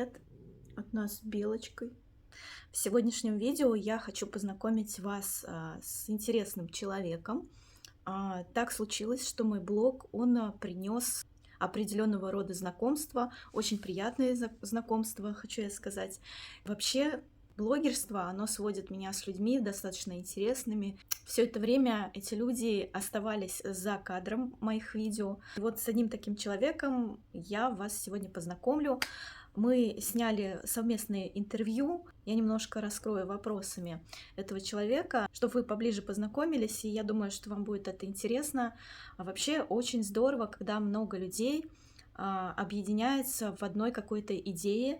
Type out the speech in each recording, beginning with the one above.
привет от нас с Белочкой. В сегодняшнем видео я хочу познакомить вас с интересным человеком. Так случилось, что мой блог, он принес определенного рода знакомства, очень приятные знакомства, хочу я сказать. Вообще, блогерство, оно сводит меня с людьми достаточно интересными. Все это время эти люди оставались за кадром моих видео. И вот с одним таким человеком я вас сегодня познакомлю. Мы сняли совместное интервью. Я немножко раскрою вопросами этого человека, чтобы вы поближе познакомились, и я думаю, что вам будет это интересно. Вообще очень здорово, когда много людей объединяются в одной какой-то идее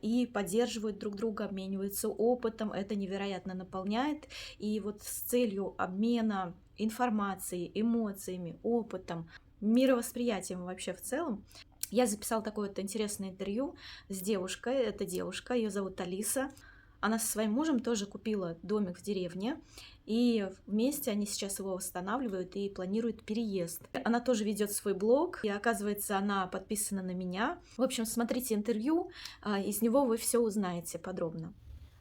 и поддерживают друг друга, обмениваются опытом. Это невероятно наполняет. И вот с целью обмена информацией, эмоциями, опытом, мировосприятием вообще в целом, я записала такое вот интересное интервью с девушкой. Это девушка, ее зовут Алиса. Она со своим мужем тоже купила домик в деревне, и вместе они сейчас его восстанавливают и планируют переезд. Она тоже ведет свой блог, и оказывается, она подписана на меня. В общем, смотрите интервью, из него вы все узнаете подробно.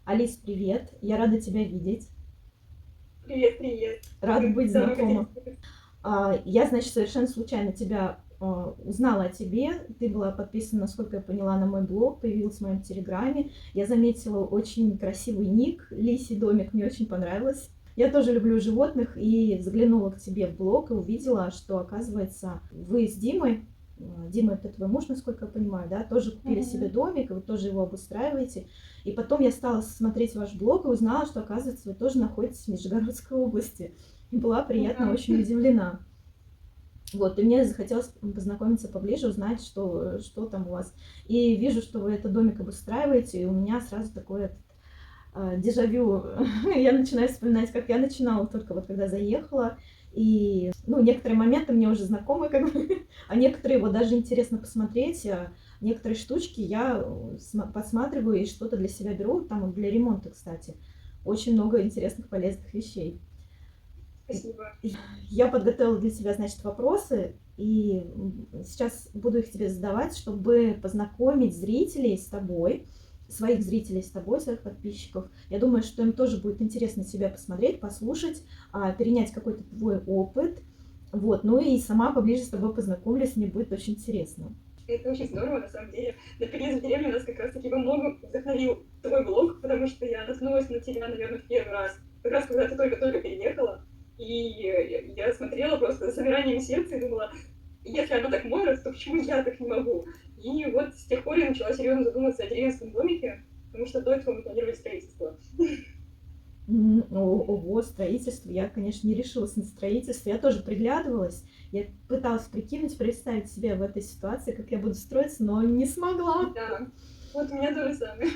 Алис, привет! Я рада тебя видеть. Привет, привет. Рада быть Давно знакома. хотели. Я, значит, совершенно случайно тебя узнала о тебе. Ты была подписана, насколько я поняла, на мой блог, появилась в моем телеграме. Я заметила очень красивый ник Лиси Домик, мне очень понравилось. Я тоже люблю животных и заглянула к тебе в блог и увидела, что, оказывается, вы с Димой, Дима, это твой муж, насколько я понимаю, да, тоже купили себе домик, и вы тоже его обустраиваете. И потом я стала смотреть ваш блог и узнала, что, оказывается, вы тоже находитесь в Нижегородской области. И была приятно очень удивлена. Вот, и мне захотелось познакомиться поближе, узнать, что там у вас. И вижу, что вы этот домик обустраиваете, и у меня сразу такое дежавю. Я начинаю вспоминать, как я начинала только вот когда заехала. И, некоторые моменты мне уже знакомы, как бы, а некоторые вот даже интересно посмотреть. Некоторые штучки я подсматриваю и что-то для себя беру, там вот для ремонта, кстати. Очень много интересных, полезных вещей. Спасибо. Я подготовила для тебя, значит, вопросы, и сейчас буду их тебе задавать, чтобы познакомить зрителей с тобой, своих зрителей с тобой, своих подписчиков. Я думаю, что им тоже будет интересно тебя посмотреть, послушать, перенять какой-то твой опыт. Вот, ну и сама поближе с тобой познакомлюсь, мне будет очень интересно. Это очень здорово, на самом деле. На переезд в деревню нас как раз-таки во многом вдохновил твой блог, потому что я наткнулась на тебя, наверное, в первый раз. Как раз когда ты только-только переехала. И я смотрела просто с замиранием сердца и думала, если она так может, то почему я так не могу? И вот с тех пор я начала серьезно задуматься о деревенском домике, потому что до этого мы планировали строительство. Ого, строительство. Я, конечно, не решилась на строительство. Я тоже приглядывалась. Я пыталась прикинуть, представить себя в этой ситуации, как я буду строиться, но не смогла. Да, вот у меня то же самое.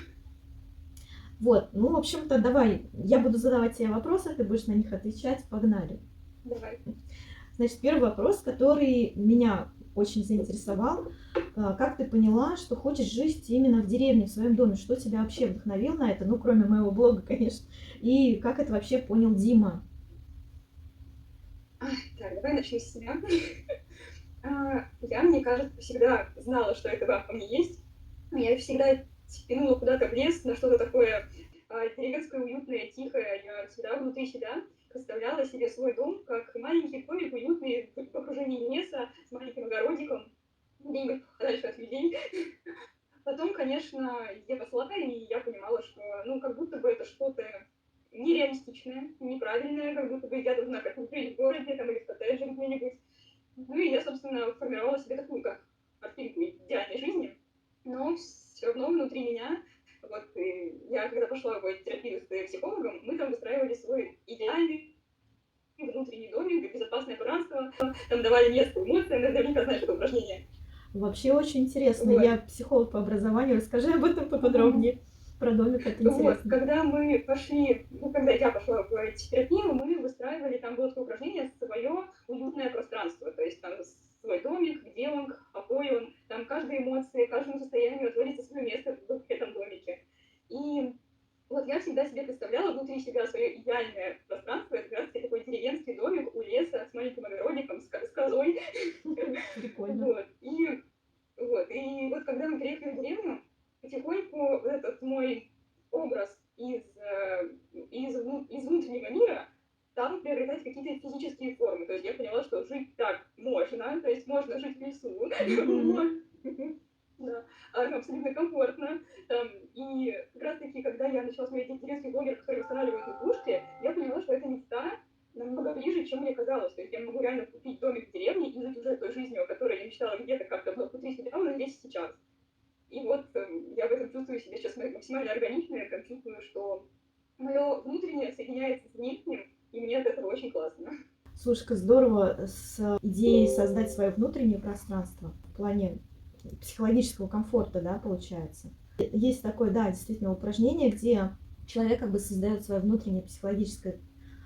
Вот, ну, в общем-то, давай, я буду задавать тебе вопросы, ты будешь на них отвечать. Погнали. Давай. Значит, первый вопрос, который меня очень заинтересовал. Как ты поняла, что хочешь жить именно в деревне, в своем доме? Что тебя вообще вдохновило на это? Ну, кроме моего блога, конечно. И как это вообще понял Дима? Так, давай начнем с себя. Я, мне кажется, всегда знала, что это во мне есть. Я всегда тянула куда-то в лес, на что-то такое деревенское, уютное, тихое. Я всегда внутри себя представляла себе свой дом как маленький домик, уютный, в окружении леса, с маленьким огородиком, где-нибудь подальше от людей. Потом, конечно, я росла, и я понимала, что, как будто бы это что-то нереалистичное, неправильное, как будто бы я должна как-нибудь жить в городе там, или в коттедже где-нибудь. Ну и я, собственно, формировала себе такую, как картинку идеальной жизни, но все равно внутри меня, вот я когда пошла в терапию с психологом, мы там выстраивали свой идеальный внутренний домик, безопасное пространство, там давали место эмоциям, наверняка знаешь это упражнение. Вообще очень интересно. Вот. Я психолог по образованию. Расскажи об этом поподробнее. Про домик, это интересно. Вот, когда мы пошли, когда я пошла в терапию, мы выстраивали, там было такое упражнение, свое уютное пространство, то есть там свой домик, где он, какой он, там каждой эмоции, каждому состоянию отводится свое место в этом домике. И вот я всегда себе представляла внутри себя свое идеальное пространство, это как раз такой деревенский домик у леса с маленьким огородиком, с козой. Прикольно. Вот. И вот когда мы переехали в деревню, Мгм. Да, абсолютно комфортно. И как раз таки, когда я начала смотреть интересных блогеров, которые восстанавливают игрушки, я поняла, что эта мечта намного ближе, чем мне казалось. То есть я могу реально купить домик в деревне и жить уже той жизнью, о которой я мечтала где-то как-то внутри себя, уже здесь и сейчас. И вот я в этом чувствую себя сейчас максимально органично, я как чувствую, что мое внутреннее соединяется с внешним, и мне от этого очень классно. Слушай, здорово с идеей создать свое внутреннее пространство в плане психологического комфорта, да, получается. Есть такое, да, действительно упражнение, где человек как бы создает свое внутреннее психологическое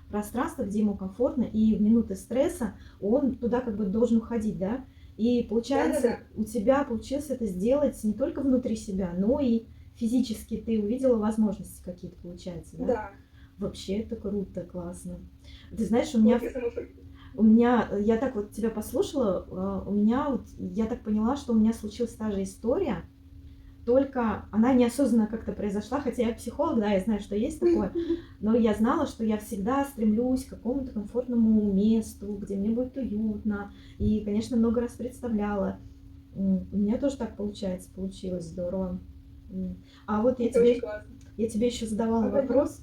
пространство, где ему комфортно, и в минуты стресса он туда как бы должен уходить, да. И Да-да-да. получается, у тебя получилось это сделать не только внутри себя, но и физически ты увидела возможности какие-то, получается, да? Да. Вообще это круто, классно. Ты знаешь, Вот я сама в шоке. я так вот тебя послушала, у меня вот, я так поняла, что у меня случилась та же история, только она неосознанно как-то произошла, хотя я психолог, да, я знаю, что есть такое, но я знала, что я всегда стремлюсь к какому-то комфортному месту, где мне будет уютно, и, конечно, много раз представляла. У меня тоже так получилось, здорово. А вот Это очень классно. я тебе еще задавала А про Диму? вопрос,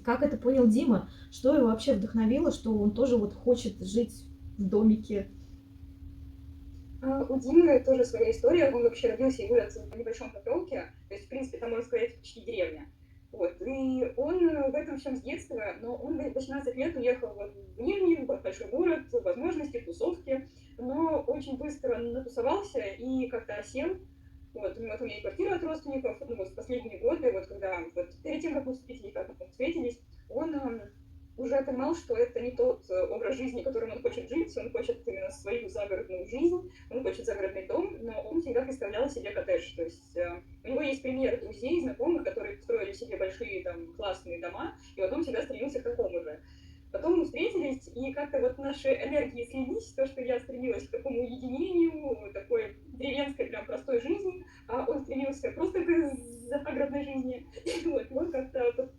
как это понял Дима, что его вообще вдохновило, что он тоже вот хочет жить в домике. У Димы тоже своя история. Он вообще родился и вырос в небольшом поселке. То есть, в принципе, там, можно сказать, почти деревня. Вот. И он в этом всем с детства, но он в 18 лет уехал вот в Нижний, в большой город, возможности, тусовки, но очень быстро натусовался и как-то осел. Вот, у него там есть квартира от родственников, ну вот в последние годы, вот когда, вот перед тем, как мы встретились, как мы встретились, он уже понимал, что это не тот образ жизни, которым он хочет жить, он хочет именно свою загородную жизнь, он хочет загородный дом, но он всегда представлял себе коттедж. То есть у него есть пример друзей, знакомых, которые строили себе большие там классные дома, и вот он всегда стремился к такому же. Потом мы встретились, и как-то вот наши энергии слились, то, что я стремилась к такому уединению, такой деревенской прям простой жизни, а он стремился просто к загородной жизни. Вот, и он как-то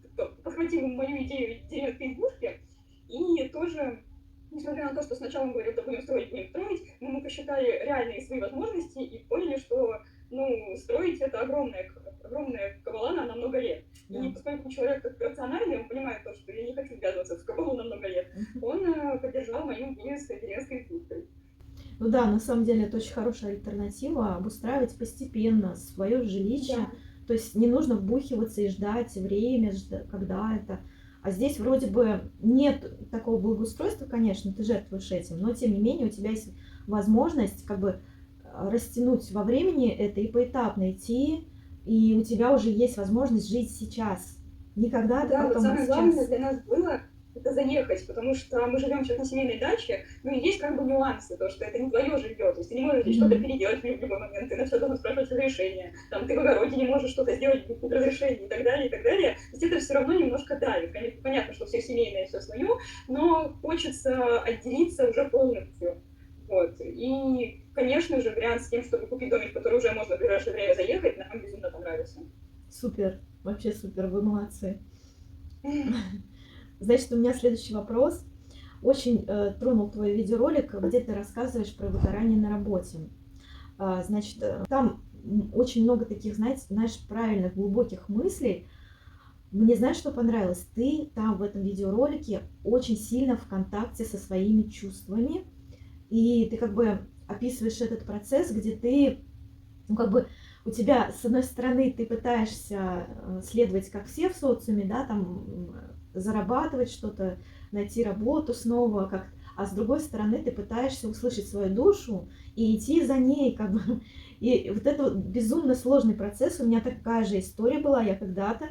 подхватил мою идею деревенской избушки, и тоже, несмотря на то, что сначала он говорил, да будем строить, но мы посчитали реальные свои возможности и поняли, что ну, строить это огромная кабала на много лет. Да. И поскольку человек как рациональный, он понимает то, что я не хочу ввязываться в кабалу на много лет, он поддержал мою идею с деревенской избушкой. Ну да, на самом деле это очень хорошая альтернатива, обустраивать постепенно свое жилище. Да. То есть не нужно вбухиваться и ждать время, когда это. А здесь вроде бы нет такого благоустройства, конечно, ты жертвуешь этим, но тем не менее у тебя есть возможность как бы растянуть во времени это и поэтапно идти, и у тебя уже есть возможность жить сейчас. Не когда-то Да, вот потом, а самое главное сейчас. для нас было это заехать, потому что мы живем сейчас на семейной даче, ну и есть как бы нюансы, то, что это не твое жилье, то есть ты не можешь здесь что-то переделать в любой момент, ты на все должен спрашивать разрешение, там, ты в огороде не можешь что-то сделать без разрешения и так далее, и так далее. То есть это все равно немножко давит. Конечно, понятно, что все семейное, все свое, но хочется отделиться уже полностью. Вот. И, конечно же, вариант с тем, чтобы купить домик, в который уже можно в ближайшее время заехать, нам безумно понравился. Супер, вообще супер, вы молодцы. Значит, у меня следующий вопрос. Очень тронул твой видеоролик, где ты рассказываешь про выгорание на работе. Значит, там очень много таких, знаешь, правильных, глубоких мыслей. Мне, знаешь, что понравилось? Ты там в этом видеоролике очень сильно в контакте со своими чувствами, и ты как бы описываешь этот процесс, где ты, ну, как бы у тебя, с одной стороны, ты пытаешься следовать, как все в социуме, да, там зарабатывать что-то, найти работу снова, как, а с другой стороны, ты пытаешься услышать свою душу и идти за ней, как бы. И вот это вот безумно сложный процесс. У меня такая же история была. Я когда-то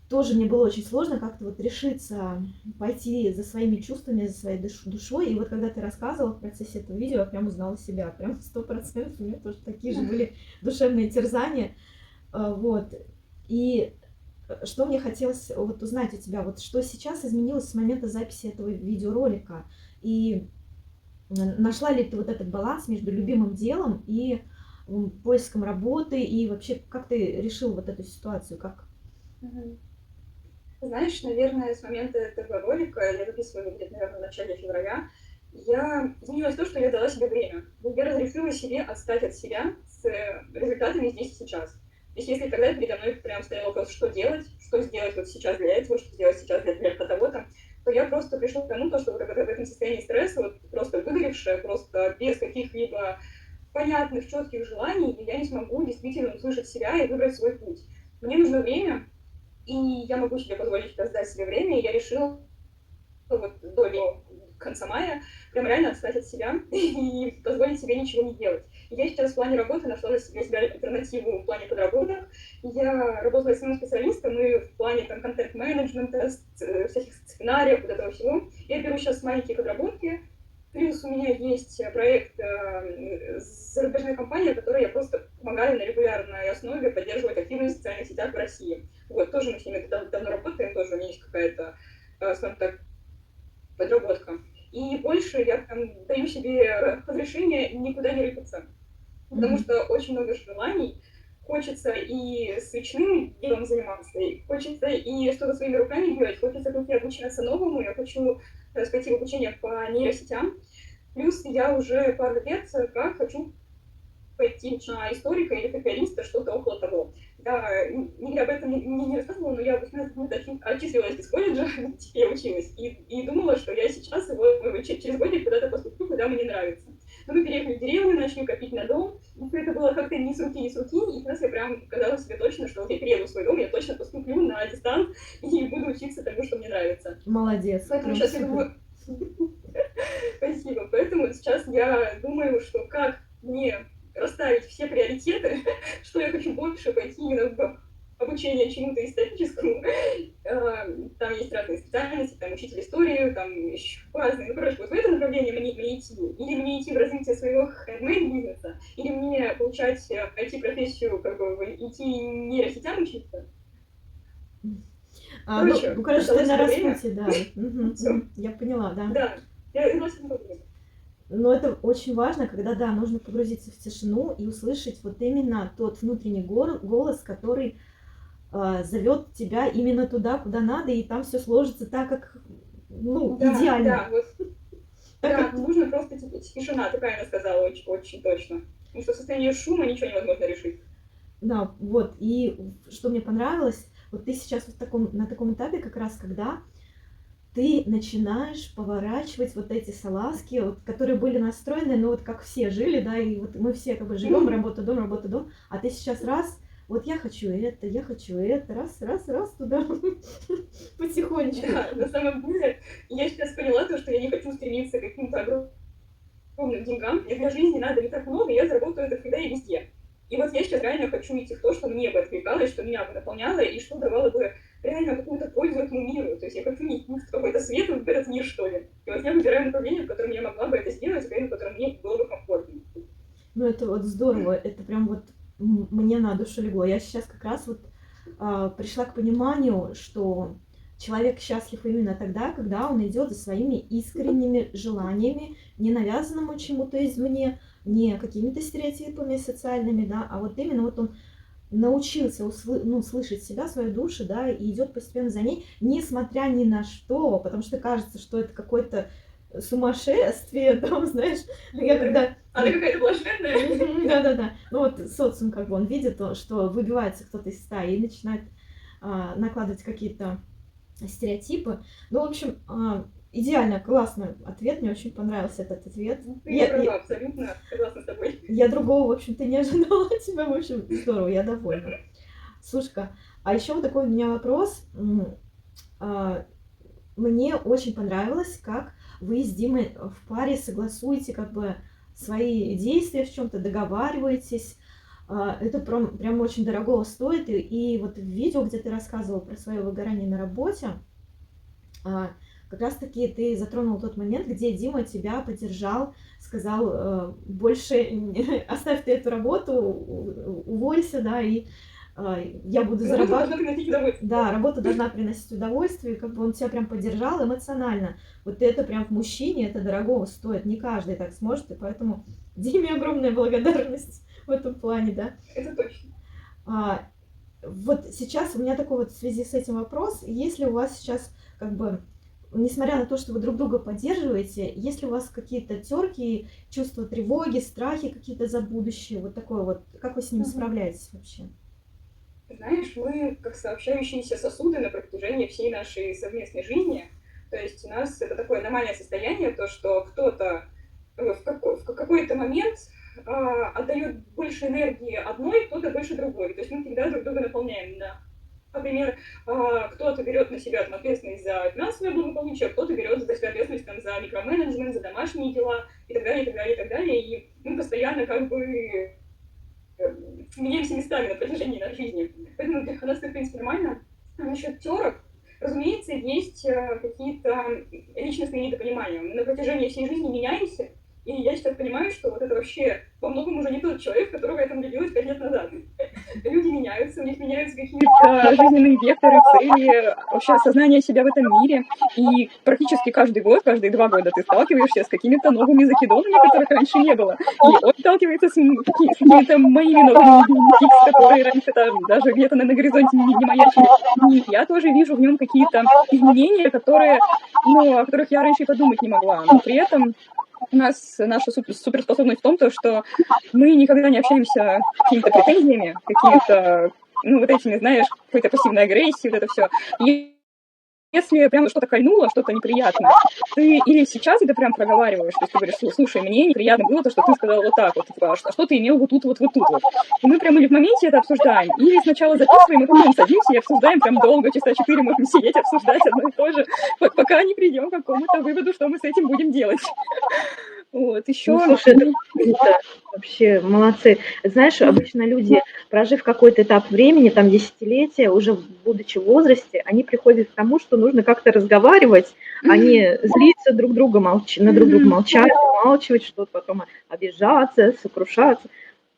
тоже мне было очень сложно как-то вот решиться пойти за своими чувствами, за своей душой. И вот когда ты рассказывала в процессе этого видео, я прям узнала себя, прям 100%. У меня тоже такие же были душевные терзания. Вот. И что мне хотелось вот узнать у тебя, вот что сейчас изменилось с момента записи этого видеоролика? И нашла ли ты вот этот баланс между любимым делом и поиском работы? И вообще, как ты решил вот эту ситуацию? Как? Знаешь, наверное, с момента этого ролика, я записываю его где-то, наверное, в начале февраля, я изменилось то, что я дала себе время. Я разрешила себе отстать от себя с результатами здесь и сейчас. То есть если тогда передо мной прям стоял вопрос, что делать, что сделать вот сейчас для этого, что сделать сейчас для того-то, то я просто пришла к тому, что вот в этом состоянии стресса, вот просто выгоревшая, просто без каких-либо понятных, четких желаний, я не смогу действительно услышать себя и выбрать свой путь. Мне нужно время, и я могу себе позволить сейчас дать себе время, и я решила вот до конца мая прям реально отстать от себя и позволить себе ничего не делать. И я сейчас в плане работы нашла для себя альтернативу в плане подработок. Я работала с специалистом и в плане там контент-менеджмента, всяких сценариев, вот этого всего. Я беру сейчас маленькие подработки, плюс у меня есть проект с зарубежной компанией, которой я просто помогаю на регулярной основе поддерживать активность в социальных сетях в России. Вот, тоже мы с ними давно работаем, тоже у меня есть какая-то, скажем так, подработка. И больше я там даю себе разрешение никуда не рыпаться. Потому что очень много желаний. Хочется и свечным делом заниматься, и хочется и что-то своими руками делать, хочется пойти обучаться новому, я хочу пойти в обучение по нейросетям. Плюс я уже пару лет как хочу пойти на историка или капиталиста, что-то около того. Я нигде об этом не рассказывала, но я 18 лет отчислилась из колледжа, где я училась, и думала, что я сейчас через годик куда-то поступлю, куда мне нравится. Но мы переехали в деревню, начали копить на дом, и все это было как-то не с руки, и сейчас я прям сказала себе точно, что вот я перееду в свой дом, я точно поступлю на дистант и буду учиться тому, что мне нравится. Молодец. Поэтому сейчас я думаю... Спасибо. Поэтому сейчас я думаю, что как мне расставить все приоритеты, что я хочу больше пойти именно в обучение чему-то историческому. Там есть разные специальности, там учитель истории, там еще разные. Ну, короче, вот в это направление мне идти. Или мне идти в развитие своего хендмейд-бизнеса, или мне получать IT-профессию, как бы идти нейросетям учиться. Короче, ты на распутье, да. Я поняла, да. Да, я вернулась в это. Но это очень важно, когда, да, нужно погрузиться в тишину и услышать вот именно тот внутренний голос, который зовет тебя именно туда, куда надо, и там все сложится так, как, ну, да, идеально. Да, вот. Да, нужно просто тишина, ты правильно сказала, очень, очень точно. Потому что в состоянии шума ничего невозможно решить. Да, вот, и что мне понравилось, вот ты сейчас вот на таком этапе как раз, когда ты начинаешь поворачивать вот эти салазки, вот, которые были настроены, ну вот как все жили, да, и вот мы все как бы живем, работа, дом, а ты сейчас раз, вот я хочу это, раз, туда, потихонечку. Да, на самом деле, я сейчас поняла то, что я не хочу стремиться к каким-то огромным деньгам, мне для жизни надо не так много, я заработаю это всегда и везде. И вот я сейчас реально хочу идти в то, что мне бы откликалось, что меня бы наполняло, и что давало бы реально какую-то пользу этому миру. То есть я хочу нести какой-то свет в этот мир, что ли. И вот я выбираю направление, в котором я могла бы это сделать, и в котором мне было бы комфортно. Ну это вот здорово, это прям вот мне на душу легло. Я сейчас как раз вот пришла к пониманию, что человек счастлив именно тогда, когда он идет за своими искренними желаниями, не навязанному чему-то извне, не какими-то стереотипами социальными, да, а вот именно вот он научился слышать себя, свою душу, да, и идет постепенно за ней, несмотря ни на что, потому что кажется, что это какое-то сумасшествие, там, знаешь, я когда... Она какая-то блаженная. Да-да-да, ну вот социум, как бы, он видит, что выбивается кто-то из стаи и начинает накладывать какие-то стереотипы. Ну, в общем, идеально, классный ответ, мне очень понравился этот ответ. Ты права, абсолютно согласна с тобой. Я другого, в общем-то, не ожидала от тебя, в общем, здорово, я довольна. Слушай-ка, а еще вот такой у меня вопрос. Мне очень понравилось, как вы с Димой в паре согласуете как бы свои действия в чем-то, договариваетесь. Это прям очень дорого стоит. И вот в видео, где ты рассказывал про свое выгорание на работе, как раз-таки ты затронул тот момент, где Дима тебя поддержал, сказал, больше оставь ты эту работу, уволься, да, и я буду зарабатывать. Да, работа должна приносить удовольствие, как бы он тебя прям поддержал эмоционально. Вот это прям в мужчине, это дорого стоит, не каждый так сможет, и поэтому Диме огромная благодарность в этом плане, да. Это точно. Вот сейчас у меня такой вот в связи с этим вопрос, если у вас сейчас как бы несмотря на то, что вы друг друга поддерживаете, есть ли у вас какие-то терки, чувства тревоги, страхи какие-то за будущее, вот такое вот, как вы с ними справляетесь вообще? Знаешь, мы как сообщающиеся сосуды на протяжении всей нашей совместной жизни. То есть у нас это такое нормальное состояние, то, что кто-то в какой-то момент отдает больше энергии одной, кто-то больше другой. То есть мы всегда друг друга наполняем, да. Например, кто-то берет на себя ответственность за финансовое благополучие, кто-то берет за себя ответственность за микроменеджмент, за домашние дела и так далее, и так далее, и так далее. И мы постоянно как бы меняемся местами на протяжении нашей жизни. Поэтому для нас это, в принципе, нормально. А насчет терок, разумеется, есть какие-то личностные недопонимания. Мы на протяжении всей жизни меняемся, и я сейчас понимаю, что вот это вообще во многом уже не тот человек, которого я там влюбилась 5 лет назад. Люди меняются, у них меняются какие-то жизненные векторы, цели, вообще осознание себя в этом мире. И практически каждый год, каждые 2 года ты сталкиваешься с какими-то новыми закидонами, которых раньше не было. И он сталкивается с какими-то моими новыми фикс, которые раньше там даже где-то на горизонте не маячили. И я тоже вижу в нем какие-то изменения, о которых я раньше и подумать не могла. Но при этом у нас наша суперспособность в том, что мы никогда не общаемся какими-то претензиями, какими-то, вот этими, знаешь, какой-то пассивной агрессией, вот это все. И если прям что-то кольнуло, что-то неприятное, ты или сейчас это прям проговариваешь, то есть ты говоришь, слушай, мне неприятно было то, что ты сказал вот так вот, типа, а что ты имел вот тут вот. И мы прям или в моменте это обсуждаем, или сначала записываем, и потом садимся и обсуждаем прям долго, часа 4 можем сидеть, обсуждать одно и то же, пока не придем к какому-то выводу, что мы с этим будем делать. Вот, еще... Ну, слушай, это круто. Вообще, молодцы. Знаешь, обычно люди, прожив какой-то этап времени, там, десятилетия, уже будучи в возрасте, они приходят к тому, что нужно как-то разговаривать, а не злиться друг друга, на друг друга молчать, умалчивать что-то, потом обижаться, сокрушаться.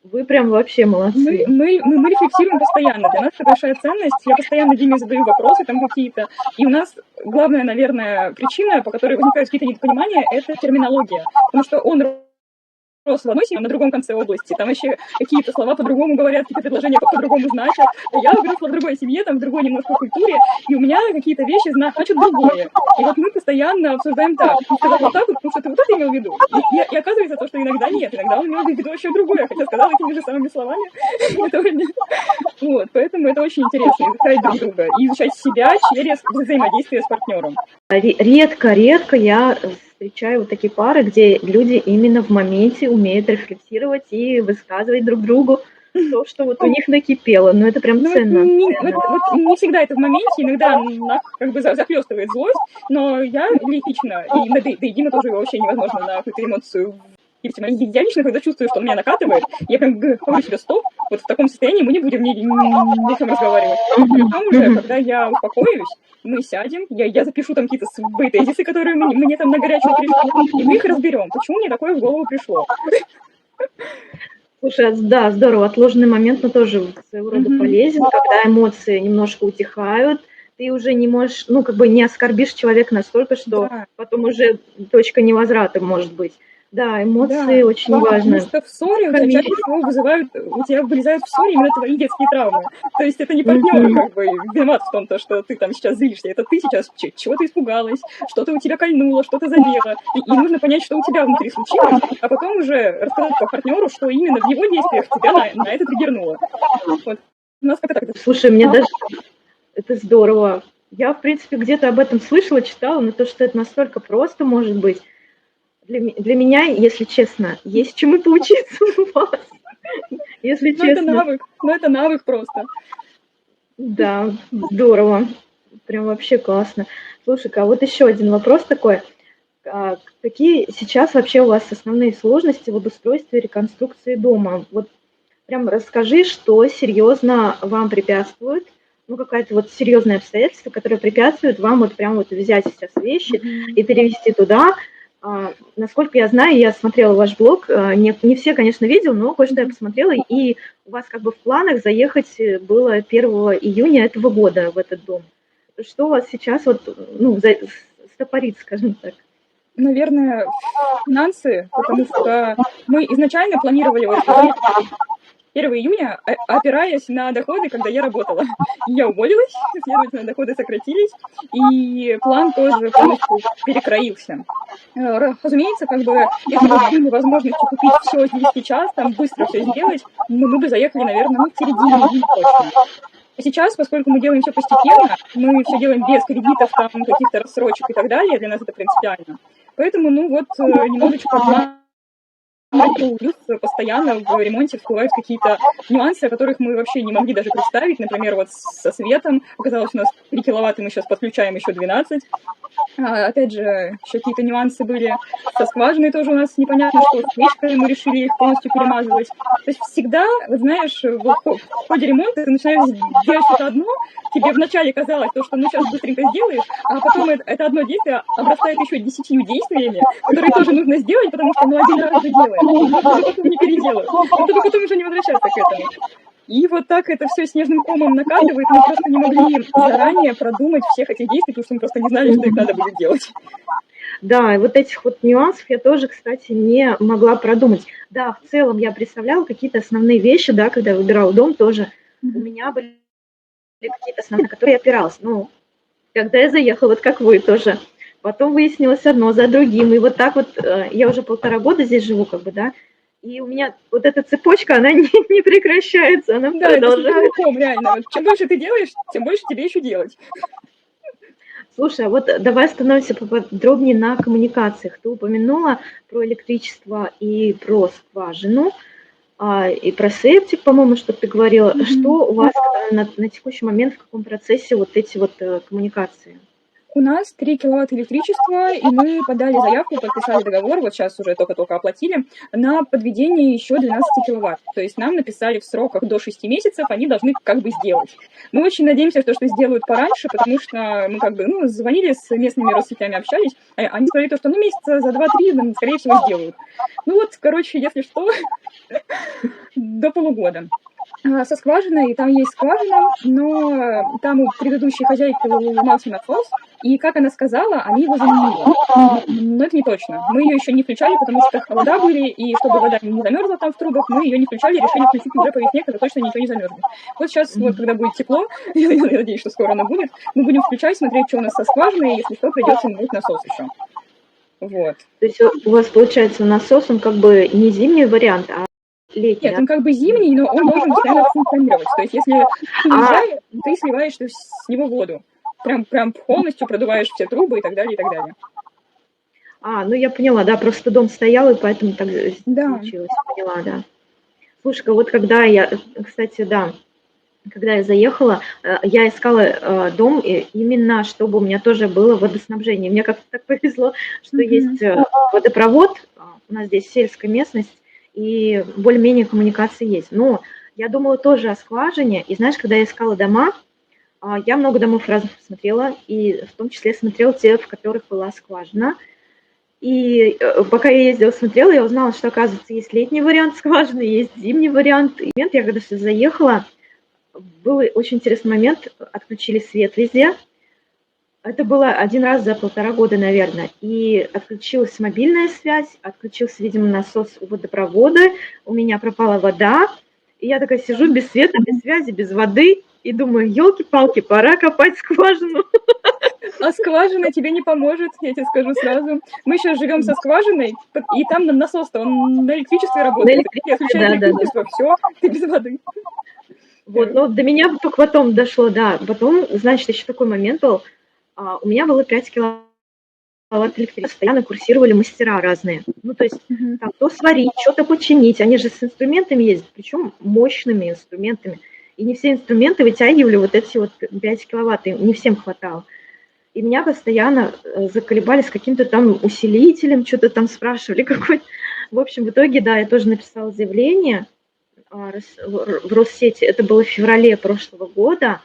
Вы прям вообще молодцы. Мы рефлексируем постоянно. Для нас это большая ценность. Я постоянно Диме задаю вопросы там какие-то. И у нас главная, наверное, причина, по которой возникают какие-то недопонимания, это терминология. Потому что он рос в одной семье, на другом конце области. Там вообще какие-то слова по-другому говорят, какие-то предложения по-другому значат. Я выросла в другой семье, там в другой немножко культуре, и у меня какие-то вещи значат другое. И вот мы постоянно обсуждаем так. Ты сказал вот так вот, потому что ты вот это имел в виду. И оказывается то, что иногда нет. Иногда он имел в виду вообще другое, хотя сказал этими же самыми словами. Вот, поэтому это очень интересно, изучать друг друга и изучать себя через взаимодействие с партнером. Редко я встречаю вот такие пары, где люди именно в моменте умеют рефлексировать и высказывать друг другу то, что вот у них накипело. Но это прям ценно. Не всегда это в моменте, иногда как бы захлестывает злость, но я лично, и Дима тоже вообще невозможно на какую-то эмоцию. Я лично, когда чувствую, что он меня накатывает, я прям говорю себе стоп, вот в таком состоянии мы не будем ни о чем разговаривать. Потом уже, когда я успокоюсь, мы сядем, я запишу там какие-то свои тезисы, которые мне там на горячую пришли, и мы их разберем. Почему мне такое в голову пришло? Слушай, да, здорово. Отложенный момент, но тоже своего рода полезен, когда эмоции немножко утихают, ты уже не можешь, не оскорбишь человека настолько, что потом уже точка невозврата может быть. Да, эмоции очень важны. Потому что в ссоре у тебя вылезают в ссоре именно твои детские травмы. То есть это не партнер как бы виноват в том, что ты там сейчас злишься. Это ты сейчас чего-то испугалась, что-то у тебя кольнуло, что-то задело. И нужно понять, что у тебя внутри случилось, а потом уже рассказать по партнеру, что именно в его действиях тебя на это триггернуло. Вот. У нас как-то так. Слушай, мне даже... Это здорово. Я, в принципе, где-то об этом слышала, читала, но то, что это настолько просто может быть, для меня, если честно, есть чему поучиться у вас. Если честно. Это навык просто. Да, здорово. Прям вообще классно. Слушай-ка, а вот еще один вопрос такой. Какие сейчас вообще у вас основные сложности в обустройстве и реконструкции дома? Вот прям расскажи, что серьезно вам препятствует, какое-то вот серьезное обстоятельство, которое препятствует вам вот прям вот взять сейчас вещи и перевести туда. Насколько я знаю, я смотрела ваш блог, не все, конечно, видел, но кое-что я посмотрела, и у вас как бы в планах заехать было 1 июня этого года в этот дом. Что у вас сейчас стопорит, скажем так? Наверное, финансы, потому что мы изначально планировали 1 июня, опираясь на доходы, когда я работала. Я уволилась, следовательно, доходы сократились, и план тоже полностью перекроился. Разумеется, как бы, если бы были возможности купить все здесь сейчас, там быстро все сделать, мы бы заехали, наверное, ну, в середине июня точно. А сейчас, поскольку мы делаем все постепенно, мы все делаем без кредитов, там, каких-то рассрочек и так далее, для нас это принципиально. Поэтому, ну вот, немножечко плюс постоянно в ремонте всплывают какие-то нюансы, о которых мы вообще не могли даже представить. Например, вот со светом. Оказалось, у нас 3 киловатта, мы сейчас подключаем еще 12. Опять же, еще какие-то нюансы были. Со скважиной тоже у нас непонятно, что с печкой мы решили их полностью перемазывать. То есть всегда, вот знаешь, в ходе ремонта ты начинаешь делать что-то одно, тебе вначале казалось, то, что ну сейчас быстренько сделаешь, а потом это одно действие обрастает еще 10 действиями, которые тоже нужно сделать, потому что ну один раз же делаем, потом не переделаю, чтобы потом уже не возвращаться к этому. И вот так это все снежным комом накатывает, мы просто не могли заранее продумать всех этих действий, потому что мы просто не знали, что их надо будет делать. Да, и вот этих вот нюансов я тоже, кстати, не могла продумать. Да, в целом я представляла какие-то основные вещи, да, когда я выбирала дом тоже. У меня были какие-то основные, на которые я опиралась. Ну, когда я заехала, вот как вы тоже, потом выяснилось одно за другим. И вот так вот я уже 1,5 года здесь живу, как бы, да, и у меня вот эта цепочка, она не прекращается, она продолжается. Реально. Вот чем больше ты делаешь, тем больше тебе еще делать. Слушай, а вот давай остановимся поподробнее на коммуникациях. Ты упомянула про электричество и про скважину, и про септик, по-моему, что ты говорила. Что у вас на текущий момент, в каком процессе вот эти вот коммуникации? У нас 3 киловатта электричества, и мы подали заявку, подписали договор, вот сейчас уже только-только оплатили, на подведение еще 12 киловатт. То есть нам написали в сроках до 6 месяцев, они должны как бы сделать. Мы очень надеемся, что сделают пораньше, потому что мы как бы, ну, звонили с местными Россетями, общались, они сказали, что ну месяца за 2-3, скорее всего, сделают. Ну вот, короче, если что, до полугода. Со скважиной, там есть скважина, но там у предыдущей хозяйки ломался насос, и, как она сказала, они его заменили. Но это не точно. Мы ее еще не включали, потому что холода были, и чтобы вода не замерзла там в трубах, мы ее не включали, решили включить уже по весне, когда точно ничего не замерзнет. Вот сейчас, вот, когда будет тепло, я надеюсь, что скоро оно будет, мы будем включать, смотреть, что у нас со скважиной, и если что, придется менять насос еще. Вот. То есть у вас, получается, насос, он как бы не зимний вариант, а летний? Нет, он как бы зимний, но он должен постоянно функционировать. То есть если ты уезжаешь, ты сливаешь с него воду. Прям полностью продуваешь все трубы и так далее, и так далее. Ну я поняла, да, просто дом стоял, и поэтому так случилось. Поняла, да. Слушай-ка, вот когда я, кстати, да, когда я заехала, я искала дом именно, чтобы у меня тоже было водоснабжение. Мне как-то так повезло, что есть водопровод, у нас здесь сельская местность, и более-менее коммуникации есть. Но я думала тоже о скважине, и знаешь, когда я искала дома, я много домов разных посмотрела, и в том числе смотрела те, в которых была скважина. И пока я ездила, смотрела, я узнала, что, оказывается, есть летний вариант скважины, есть зимний вариант. И я когда сюда заехала, был очень интересный момент, отключили свет везде. Это было один раз за 1,5 года, наверное. И отключилась мобильная связь, отключился, видимо, насос у водопровода, у меня пропала вода. И я такая сижу без света, без связи, без воды, и думаю, елки-палки, пора копать скважину. А скважина тебе не поможет, я тебе скажу сразу. Мы сейчас живем со скважиной, и там насос-то, он на электричестве работает. На электричестве, все, ты без воды. Вот, но до меня только потом дошло, да. Потом, значит, еще такой момент был. У меня было 5 киловатт электричества, постоянно курсировали мастера разные. Ну, то есть там то сварить, что-то починить. Они же с инструментами ездят, причем мощными инструментами. И не все инструменты вытягивали вот эти вот 5 киловатт, и не всем хватало. И меня постоянно заколебали с каким-то там усилителем, что-то там спрашивали какой-то. В общем, в итоге, да, я тоже написала заявление в Россети. Это было в феврале прошлого года.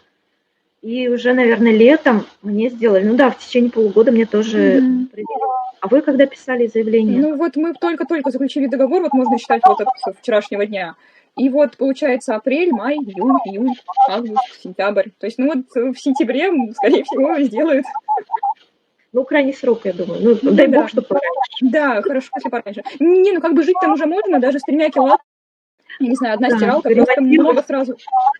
И уже, наверное, летом мне сделали. Ну да, в течение полугода мне тоже проверили. А вы когда писали заявление? Ну вот мы только-только заключили договор, вот можно считать вот от вчерашнего дня. И вот получается апрель, май, июнь, август, сентябрь. То есть, ну вот в сентябре, скорее всего, сделают. Ну, крайний срок, я думаю. Ну, дай бог, что пораньше. Да, хорошо, если пораньше. Не, ну как бы жить там уже можно, даже с 3 киловатт. я не знаю, одна Да, стиралка, просто вариативность. много сразу.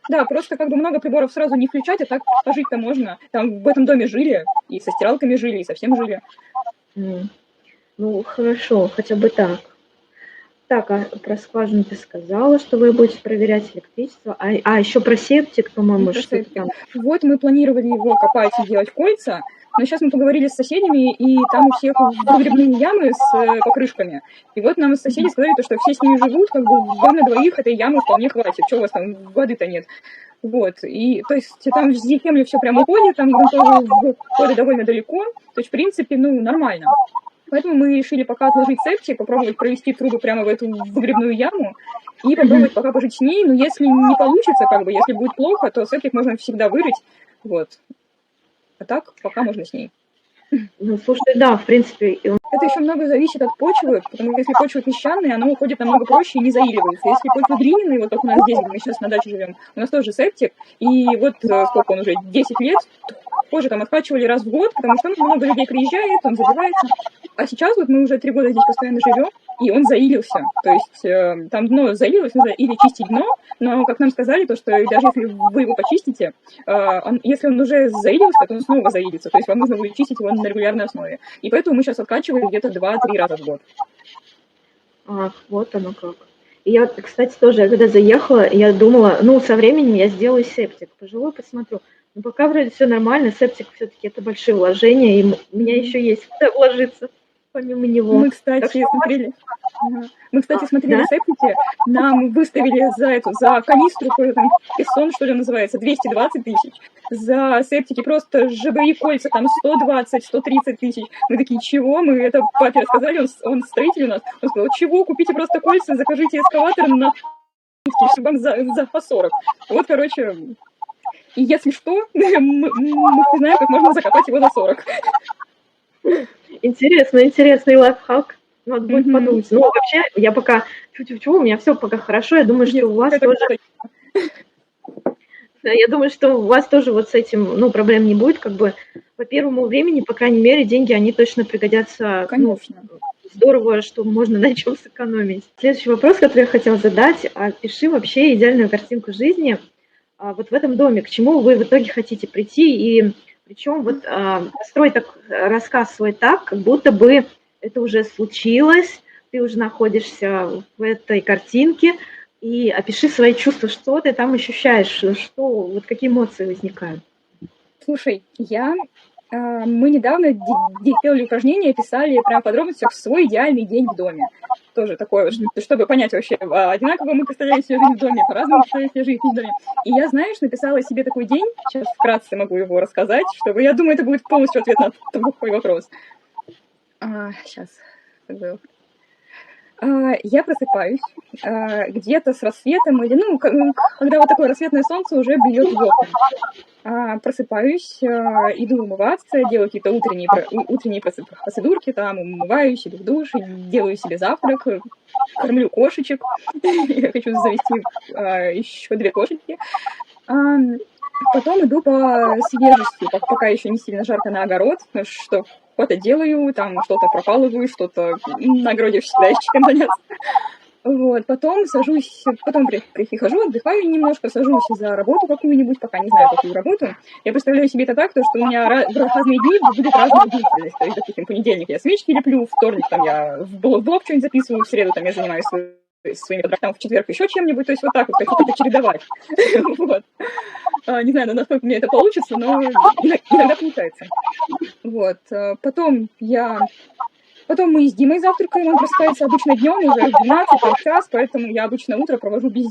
Да, просто как бы много приборов сразу не включать, а так пожить-то можно. Там в этом доме жили, и со стиралками жили, и со всем жили. Ну, хорошо, хотя бы так. Так, а про скважину ты сказала, что вы будете проверять электричество. А еще про септик, по-моему, Про что-то септик. там. Вот мы планировали его копать и делать кольца, но сейчас мы поговорили с соседями, и там у всех выгребные ямы с покрышками. И вот нам соседи сказали, то, что все с ними живут, как бы вам на двоих этой ямы вполне хватит. Что у вас там воды-то нет? Вот, и то есть там в землю все прямо уходит, там грунтовые входы довольно далеко, то есть в принципе, ну, нормально. Поэтому мы решили пока отложить септик, попробовать провести трубы прямо в эту выгребную яму и попробовать пока пожить с ней. Но если не получится, как бы, если будет плохо, то септик можно всегда вырыть. Вот. А так пока можно с ней. Ну, слушай, да, в принципе. Это еще много зависит от почвы, потому что если почва песчаная, она уходит намного проще и не заиливается. Если почва глиняная, вот как у нас здесь, где мы сейчас на даче живем, у нас тоже септик, и вот сколько он уже, 10 лет, позже там откачивали раз в год, потому что много людей приезжает, он забивается. А сейчас вот мы уже 3 года здесь постоянно живем, и он заилился. То есть там дно заилилось, нужно или чистить дно, но, как нам сказали, то, что даже если вы его почистите, если он уже заилился, то он снова заилится. То есть вам нужно будет чистить его на регулярной основе. И поэтому мы сейчас откачиваем где-то 2-3 раза в год. Ах, вот оно как. И я, кстати, тоже, когда заехала, я думала, ну, со временем я сделаю септик. Поживу и посмотрю. Но пока вроде все нормально, септик все-таки это большие вложения, и у меня еще есть куда вложиться помимо него. Мы, кстати, смотрели. Мы, кстати, смотрели Да? септики, нам выставили за канистру, какой-то там пессон, что ли, называется, 220 тысяч. За септики просто ЖБИ кольца, там 120-130 тысяч. Мы такие, чего? Мы это папе рассказали, он строитель у нас. Он сказал, чего? Купите просто кольца, закажите эскаватор на вам за по 40. Вот, короче, и если что, мы знаем, как можно закопать его за 40. Интересный лайфхак. Надо будет подумать. Ну, вообще, я пока у меня все пока хорошо. Я думаю, что у вас тоже... Я думаю, что у вас тоже вот с этим, ну, проблем не будет. Как бы по первому времени, по крайней мере, деньги, они точно пригодятся. Конечно. Ну, здорово, что можно на чем сэкономить. Следующий вопрос, который я хотела задать. Опиши вообще идеальную картинку жизни вот в этом доме. К чему вы в итоге хотите прийти? И причем вот построй рассказ свой так, как будто бы это уже случилось, ты уже находишься в этой картинке, и опиши свои чувства, что ты там ощущаешь, вот какие эмоции возникают. Слушай, мы недавно делали упражнения, писали прям в подробностях свой идеальный день в доме. Тоже такое, чтобы понять вообще, одинаково мы представляем себе жизнь в доме, по-разному представляем себе жизнь в доме. И я, знаешь, написала себе такой день, сейчас вкратце могу его рассказать, чтобы, я думаю, это будет полностью ответ на твой вопрос. Сейчас. Я просыпаюсь где-то с рассветом, или, ну, когда вот такое рассветное солнце уже бьет в окна. Просыпаюсь, иду умываться, делаю какие-то утренние процедурки, там, умываюсь, иду в душ, делаю себе завтрак, кормлю кошечек. Я хочу завести еще 2 кошечки. Потом иду по свежести, пока еще не сильно жарко, на огород, что что-то делаю, там что-то пропалываю, что-то на огороде всегда есть чем заняться. Вот, потом прихожу, отдыхаю немножко, сажусь за работу какую-нибудь, пока не знаю, какую работу. Я представляю себе это так, что у меня в разные дни будет разная деятельность. То есть, допустим, в понедельник я свечки леплю, в вторник там я в блог что-нибудь записываю, в среду там я занимаюсь своими, там в четверг еще чем-нибудь, то есть вот так вот хочу это чередовать. Вот. Не знаю, насколько мне это получится, но иногда получается. Вот. Потом мы с Димой завтракаем, он просыпается обычно днем, уже в 12, там, в час, поэтому я обычно утро провожу без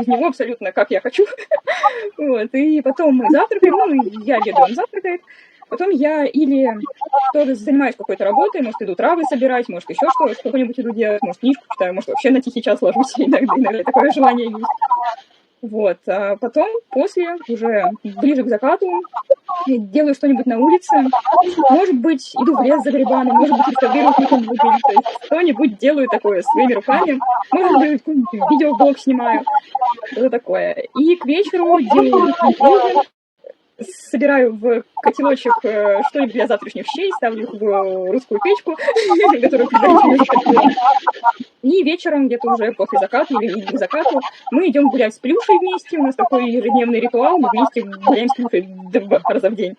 него абсолютно как я хочу. Вот. И потом мы завтракаем, ну, я еду, он завтракает. Потом я или тоже занимаюсь какой-то работой, может, иду травы собирать, может, еще что-нибудь иду делать, может, книжку читаю, может, вообще на тихий час ложусь, иногда такое желание есть. Вот, а потом, после, уже ближе к закату, делаю что-нибудь на улице, может быть, иду в лес за грибами, может быть, реставрирую какую-нибудь, то есть что-нибудь делаю такое своими руками, может быть, видеоблог снимаю, что-то такое. И к вечеру делаю ужин, собираю в котелочек что-нибудь для завтрашних щей, ставлю их в русскую печку, которую предварительно запекла. И И вечером, где-то уже после заката или к закату, мы идем гулять с Плюшей вместе. У нас такой ежедневный ритуал, мы вместе гуляем с Плюшей 2 раза в день.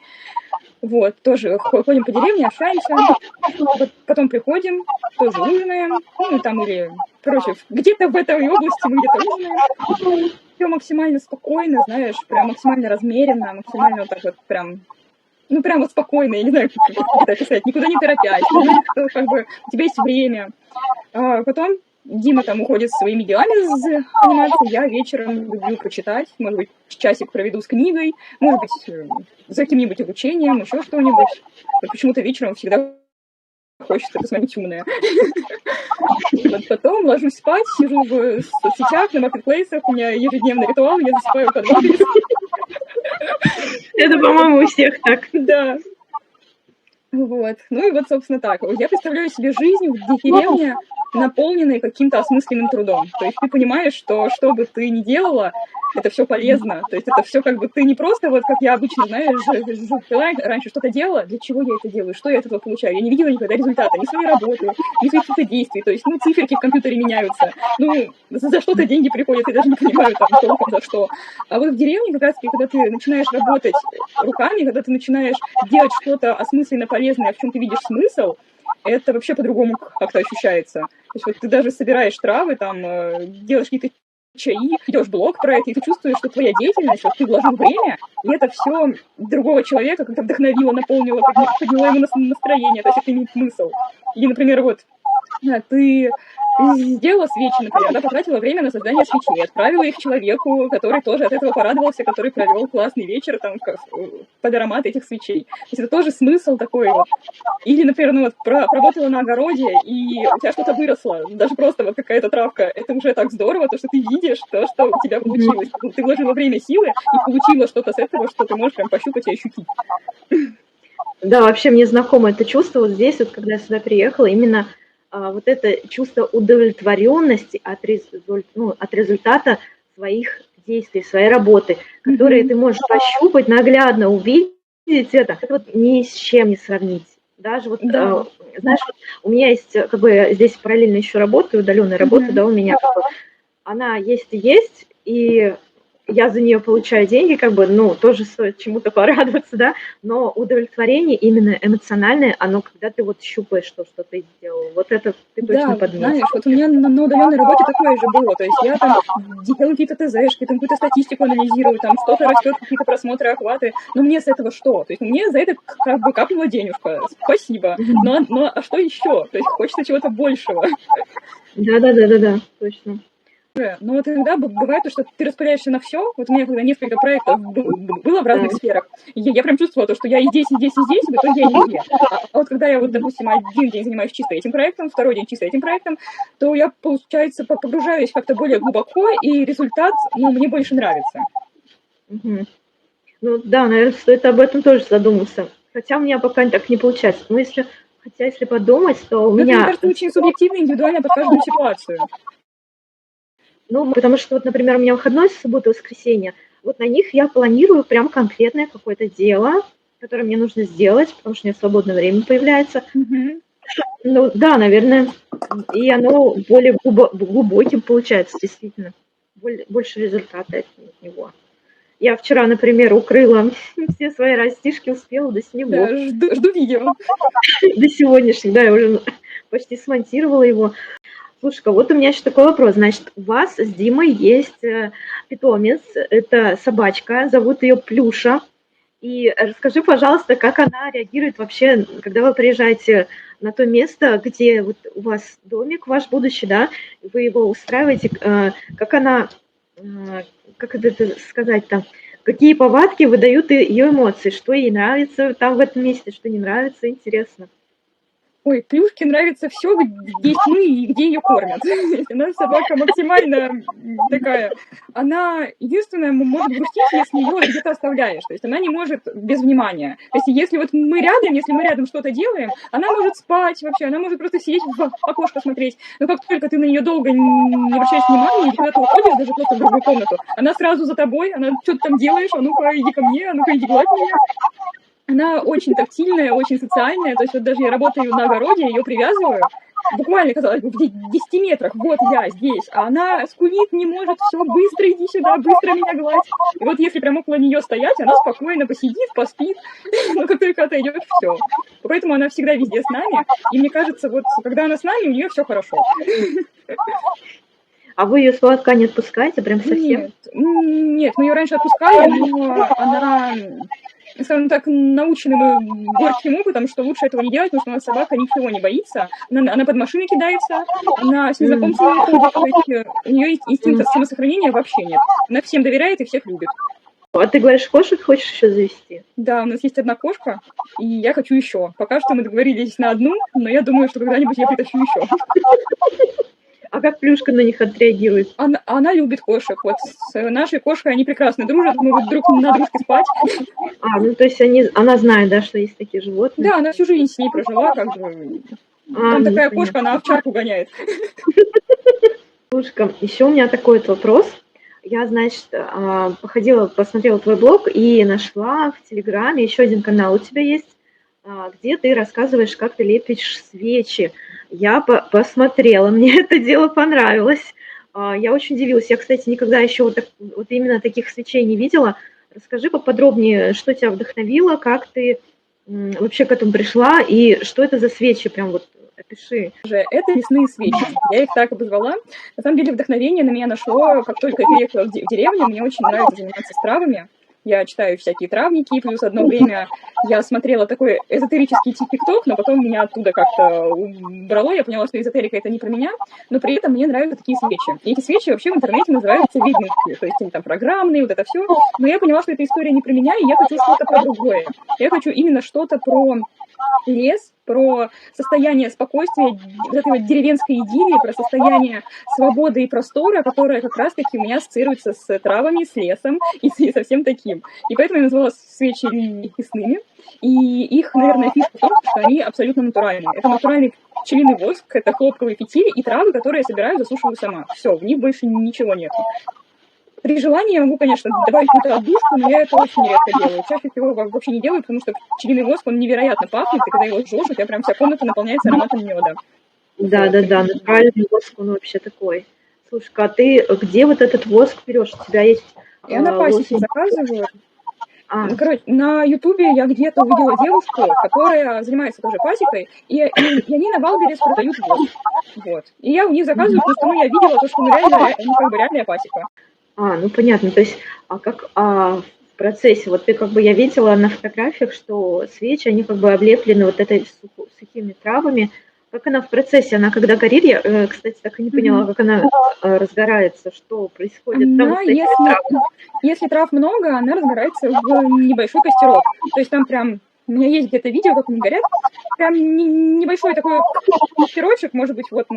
Вот, тоже ходим по деревне, общаемся, потом приходим, тоже ужинаем, ну, там или, короче, где-то в этой области мы где-то ужинаем. Все максимально спокойно, знаешь, прям максимально размеренно, максимально вот так вот прям, ну, прям вот спокойно, я не знаю, как это описать, никуда не торопясь, как бы у тебя есть время. Потом Дима там уходит своими делами заниматься, я вечером люблю прочитать, может быть, часик проведу с книгой, может быть, за каким-нибудь обучением, еще что-нибудь. Почему-то вечером всегда хочется посмотреть умное. Потом ложусь спать, сижу в соцсетях, на маркетплейсах, у меня ежедневный ритуал, я засыпаю под воду. Это, по-моему, у всех так. Да. Вот. Ну и вот, собственно, так. Я представляю себе жизнь в деревне, наполненной каким-то осмысленным трудом. То есть ты понимаешь, что бы ты ни делала, это все полезно. То есть это все как бы ты не просто, вот как я обычно, знаешь, раньше что-то делала, для чего я это делаю, что я от этого получаю. Я не видела никогда результата, ни своей работы, ни своих каких-то действий. То есть, ну, циферки в компьютере меняются. Ну, за что-то деньги приходят, я даже не понимаю там толком за что. А вот в деревне как раз-таки, когда ты начинаешь работать руками, когда ты начинаешь делать что-то осмысленно полезное, в чем ты видишь смысл, это вообще по-другому как-то ощущается. То есть вот ты даже собираешь травы, там, делаешь какие-то чаи, идешь блог про это, и ты чувствуешь, что твоя деятельность, вот ты вложил время, и это все другого человека как-то вдохновило, наполнило, подняло ему настроение, то есть это имеет смысл. Или, например, вот ты сделала свечи, например, да, потратила время на создание свечей, отправила их человеку, который тоже от этого порадовался, который провел классный вечер там под аромат этих свечей. То есть это тоже смысл такой вот. Или, например, ну вот поработала на огороде, и у тебя что-то выросло, даже просто вот какая-то травка, это уже так здорово, то, что ты видишь то, что у тебя получилось. Ты вложила время, силы и получила что-то с этого, что ты можешь прям пощупать и ощутить. Да, вообще мне знакомо это чувство вот здесь, вот когда я сюда приехала, именно вот это чувство удовлетворенности от результата своих действий, своей работы, которые ты можешь пощупать, наглядно увидеть это вот ни с чем не сравнить. Даже вот, знаешь, у меня есть, как бы, здесь параллельно еще работаю, удаленная работа, да, у меня, как бы, она есть и есть, и я за нее получаю деньги, как бы, ну, тоже стоит чему-то порадоваться, да, но удовлетворение именно эмоциональное, оно когда ты вот щупаешь то, что ты сделал, вот это ты точно подметишь. Знаешь, вот у меня на удаленной работе такое же было, то есть я там делаю какие-то ТЗшки, там какую-то статистику анализирую, там что-то растет, какие-то просмотры, охваты, но мне с этого что? То есть мне за это как бы капнула денежка, спасибо, но а что еще? То есть хочется чего-то большего. Да, точно. Но вот иногда бывает, что ты распыляешься на все. Вот у меня когда несколько проектов было в разных сферах, я прям чувствовала то, что я и здесь, и здесь, и здесь, в итоге я нигде. А вот когда я, вот, допустим, один день занимаюсь чисто этим проектом, второй день чисто этим проектом, то я, получается, погружаюсь как-то более глубоко, и результат, ну, мне больше нравится. Ну да, наверное, стоит об этом тоже задуматься. Хотя у меня пока так не получается. Но если подумать, то у меня... Мне кажется, очень субъективно, индивидуально под каждую ситуацию. Ну, потому что, вот, например, у меня выходной с субботы и воскресенья. Вот на них я планирую прям конкретное какое-то дело, которое мне нужно сделать, потому что у меня свободное время появляется. Ну, да, наверное, и оно более глубоким получается, действительно. Больше результата от него. Я вчера, например, укрыла все свои растишки, успела до снегов. Да, жду видео. До сегодняшнего, да, я уже почти смонтировала его. Слушай-ка, вот у меня еще такой вопрос. Значит, у вас с Димой есть питомец, это собачка, зовут ее Плюша. И расскажи, пожалуйста, как она реагирует вообще, когда вы приезжаете на то место, где вот у вас домик ваш будущий, да, вы его устраиваете, как она, как это сказать-то, какие повадки выдают ее эмоции, что ей нравится там в этом месте, что не нравится, интересно. Ой, Плюшке нравится все, где есть мы и где ее кормят. Она собака максимально такая. Она единственная может грустить, если ее где-то оставляешь. То есть она не может без внимания. То есть если вот мы рядом что-то делаем, она может спать вообще, она может просто сидеть в окошко смотреть. Но как только ты на нее долго не обращаешь внимания, или когда ты уходишь даже просто в другую комнату, она сразу за тобой, она что-то там делаешь, а ну-ка иди ко мне, а ну-ка иди гладь меня. Она очень тактильная, очень социальная, то есть вот даже я работаю на огороде, ее привязываю, буквально, казалось бы, в 10 метрах, вот я здесь, а она скулит, не может, все, быстро иди сюда, быстро меня гладь. И вот если прям около нее стоять, она спокойно посидит, поспит, но как только отойдет, все. Поэтому она всегда везде с нами, и мне кажется, вот когда она с нами, у нее все хорошо. А вы ее с поводка не отпускаете прям совсем? Нет, мы ее раньше отпускали, но она, скажем так, научена горьким опытом, что лучше этого не делать, потому что у нас собака ничего не боится. Она под машины кидается, она с незнакомцами ходит, то есть у нее инстинкта самосохранения вообще нет. Она всем доверяет и всех любит. А ты говоришь, кошек хочешь еще завести? Да, у нас есть одна кошка, и я хочу еще. Пока что мы договорились на одну, но я думаю, что когда-нибудь я притащу еще. А как Плюшка на них отреагирует? Она любит кошек. Вот с нашей кошкой они прекрасно дружат, могут друг на дружке спать. Ну то есть она знает, да, что есть такие животные? Да, она всю жизнь с ней прожила, как бы. Там такая кошка, она овчарку гоняет. Плюшка, еще у меня такой вот вопрос. Я, значит, походила, посмотрела твой блог и нашла в Телеграме еще один канал у тебя есть, где ты рассказываешь, как ты лепишь свечи. Я посмотрела, мне это дело понравилось. Я очень удивилась. Я, кстати, никогда еще вот именно таких свечей не видела. Расскажи поподробнее, что тебя вдохновило, как ты вообще к этому пришла и что это за свечи, прям вот опиши. Это лесные свечи. Я их так обозвала. На самом деле вдохновение на меня нашло, как только я переехала в деревню. Мне очень нравится заниматься с травами. Я читаю всякие травники, плюс одно время я смотрела такой эзотерический тикток, но потом меня оттуда как-то убрало, я поняла, что эзотерика это не про меня, но при этом мне нравятся такие свечи. И эти свечи вообще в интернете называются ведьминские, то есть они там программные, вот это все. Но я поняла, что эта история не про меня, и я хочу что-то про другое. Я хочу именно что-то про лес, про состояние спокойствия, вот этой вот деревенской идиллии, про состояние свободы и простора, которое как раз-таки у меня ассоциируется с травами, с лесом и со всем таким. И поэтому я назвала свечи лесными. И их, наверное, фишка в том, что они абсолютно натуральные. Это натуральный пчелиный воск, это хлопковые фитили и травы, которые я собираю, засушиваю сама. Все, в них больше ничего нет. При желании я могу, конечно, добавить какую-то отдушку, но я это очень редко делаю. Чаще всего вообще не делаю, потому что пчелиный воск, он невероятно пахнет, и когда его жжешь, у тебя прям вся комната наполняется ароматом меда. Да, натуральный воск, он вообще такой. Слушай, а ты где вот этот воск берешь? У тебя есть... Я на пасеке заказываю. Короче, на Ютубе я где-то увидела девушку, которая занимается тоже пасекой, и они на Валберес продают воск. Вот. И я у них заказываю, потому что я видела то, что реальная пасека. Ну понятно, то есть, как в процессе, вот ты я видела на фотографиях, что свечи, они облеплены вот этой сухими травами. Как она в процессе, она когда горит, я, кстати, так и не поняла, как она разгорается, что происходит там с этими травами. Если трав много, она разгорается в небольшой костерок. То есть там прям, у меня есть где-то видео, как они горят, прям небольшой такой костерочек, может быть, вот.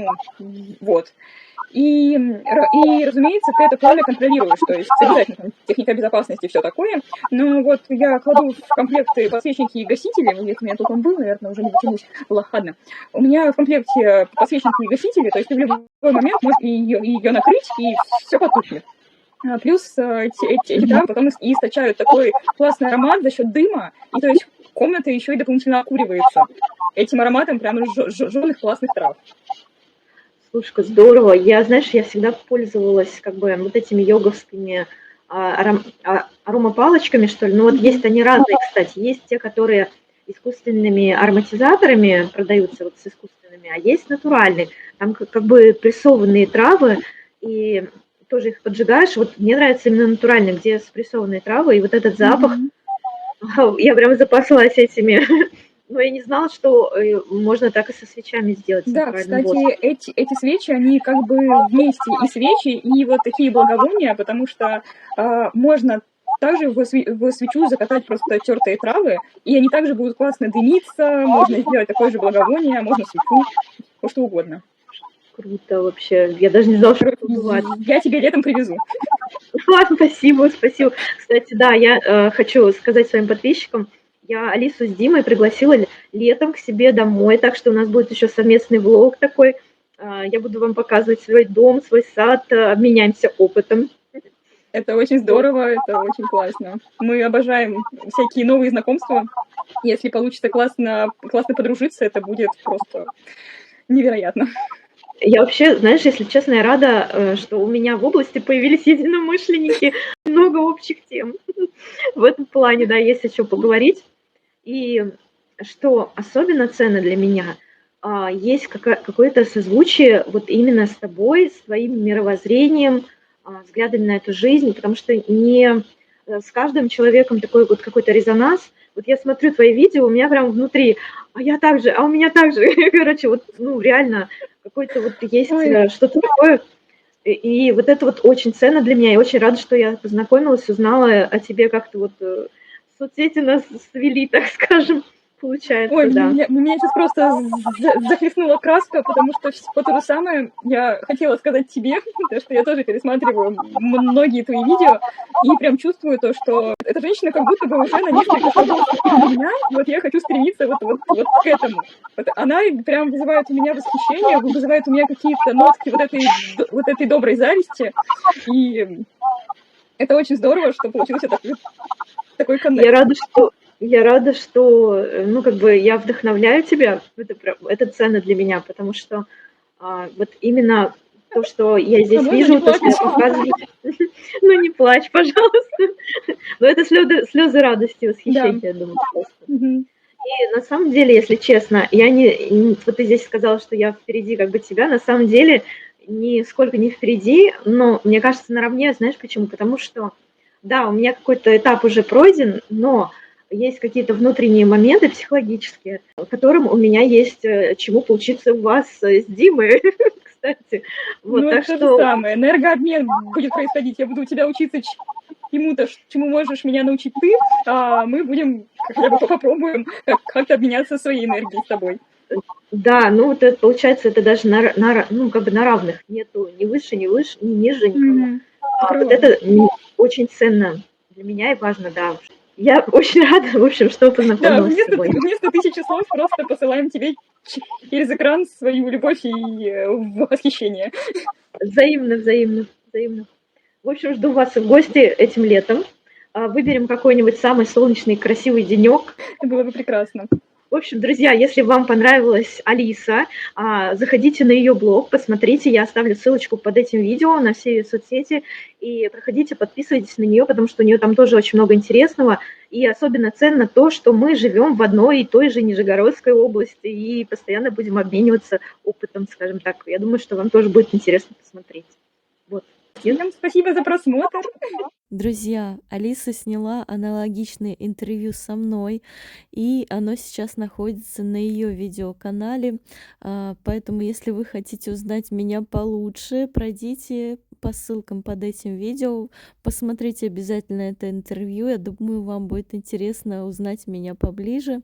И, разумеется, ты это пламя контролируешь, то есть обязательно там техника безопасности и все такое. Но вот я кладу в комплекты подсвечники и гасители, если у меня тут он был, наверное, уже не вытянусь, ладно. У меня в комплекте подсвечники и гасители, то есть ты в любой момент можешь ее накрыть, и все потухнет. Плюс эти травы потом источают такой классный аромат за счет дыма, и то есть комната еще и дополнительно окуривается этим ароматом прям жженых классных трав. Слушай, здорово. Я всегда пользовалась вот этими йоговскими аромапалочками, что ли. Ну вот есть они разные, кстати. Есть те, которые искусственными ароматизаторами продаются, вот с искусственными, а есть натуральные. Там прессованные травы, и тоже их поджигаешь. Вот мне нравится именно натуральный, где спрессованные травы, и вот этот запах. Я прям запаслась этими. Но я не знала, что можно так и со свечами сделать. Да, кстати, эти свечи, они вместе и свечи, и вот такие благовония, потому что можно также в свечу закатать просто тертые травы, и они также будут классно дымиться, можно сделать такое же благовоние, можно свечу, что угодно. Круто вообще, я даже не знала, что это бывает. Я тебе летом привезу. Спасибо. Кстати, да, я хочу сказать своим подписчикам, я Алису с Димой пригласила летом к себе домой, так что у нас будет еще совместный влог такой. Я буду вам показывать свой дом, свой сад, обменяемся опытом. Это очень здорово, это очень классно. Мы обожаем всякие новые знакомства. Если получится классно подружиться, это будет просто невероятно. Я вообще, знаешь, если честно, я рада, что у меня в области появились единомышленники, много общих тем. В этом плане, да, есть о чём поговорить. И что особенно ценно для меня, есть какое-то созвучие вот именно с тобой, с твоим мировоззрением, взглядами на эту жизнь, потому что не с каждым человеком такой вот какой-то резонанс. Вот я смотрю твои видео, у меня прям внутри: "А я так же, а у меня так же". Короче, вот, ну, реально какой-то вот есть, Ой, что-то такое. И вот это вот очень ценно для меня. Я очень рада, что я познакомилась, узнала о тебе как-то вот, соцсети нас свели, так скажем, ой, получается, да. меня сейчас просто захлестнула краска, потому что всё то же самое я хотела сказать тебе, то, что я тоже пересматриваю многие твои видео и прям чувствую то, что эта женщина как будто бы уже на несколько шагов впереди меня, и вот я хочу стремиться вот к этому. Вот она прям вызывает у меня восхищение, вызывает у меня какие-то нотки вот этой доброй зависти, и это очень здорово, что получился такой Я коннект. рада, что ну, как бы я вдохновляю тебя. Это ценно для меня, потому что, вот именно то, что я А здесь можно не вижу, то, что я плакать? показываю. Ну, не плачь, пожалуйста. Но это слезы радости, Да. восхищения, я думаю, просто. Мгм. И на самом деле, если честно, я вот ты здесь сказала, что я впереди как бы тебя. На самом деле нисколько не впереди, но мне кажется, наравне. Знаешь почему? Потому что, да, у меня какой-то этап уже пройден, но есть какие-то внутренние моменты психологические, которым у меня есть, чему поучиться у вас, с Димой, кстати. Вот, Ну, это так то же что самое. Энергообмен будет происходить. Я буду у тебя учиться чему-то, чему можешь меня научить ты, а мы будем хотя бы попробуем как-то обменяться своей энергией с тобой. да, ну вот это получается, это даже ну, как бы на равных. Нету ни выше, ни ниже никого. Мгм. Ты Вот права. это очень ценно для меня и важно, да. Я очень рада, в общем, что Да, познакомилась с тобой. вместо тысячи слов просто посылаем тебе через экран свою любовь и восхищение. Взаимно, взаимно, взаимно. В общем, жду вас в гости этим летом. Выберем какой-нибудь самый солнечный, красивый денек. Это было бы прекрасно. В общем, друзья, если вам понравилась Алиса, заходите на ее блог, посмотрите, я оставлю ссылочку под этим видео на все ее соцсети, и проходите, подписывайтесь на нее, потому что у нее там тоже очень много интересного, и особенно ценно то, что мы живем в одной и той же Нижегородской области и постоянно будем обмениваться опытом, скажем так. Я думаю, что вам тоже будет интересно посмотреть. Вот. Нет? Всем спасибо за просмотр. Друзья, Алиса сняла аналогичное интервью со мной, и оно сейчас находится на ее видеоканале. Поэтому, если вы хотите узнать меня получше, пройдите по ссылкам под этим видео, посмотрите обязательно это интервью. Я думаю, вам будет интересно узнать меня поближе.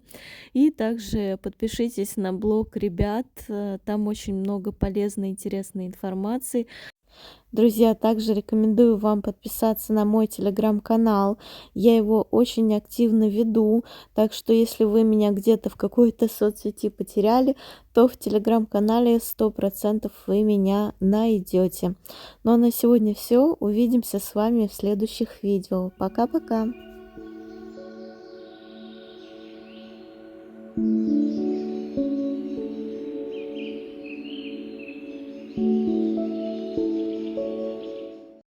И также подпишитесь на блог ребят, там очень много полезной, интересной информации. Друзья, также рекомендую вам подписаться на мой телеграм-канал. Я его очень активно веду, так что если вы меня где-то в какой-то соцсети потеряли, то в телеграм-канале 100% вы меня найдете. Ну а на сегодня все. Увидимся с вами в следующих видео. Пока-пока!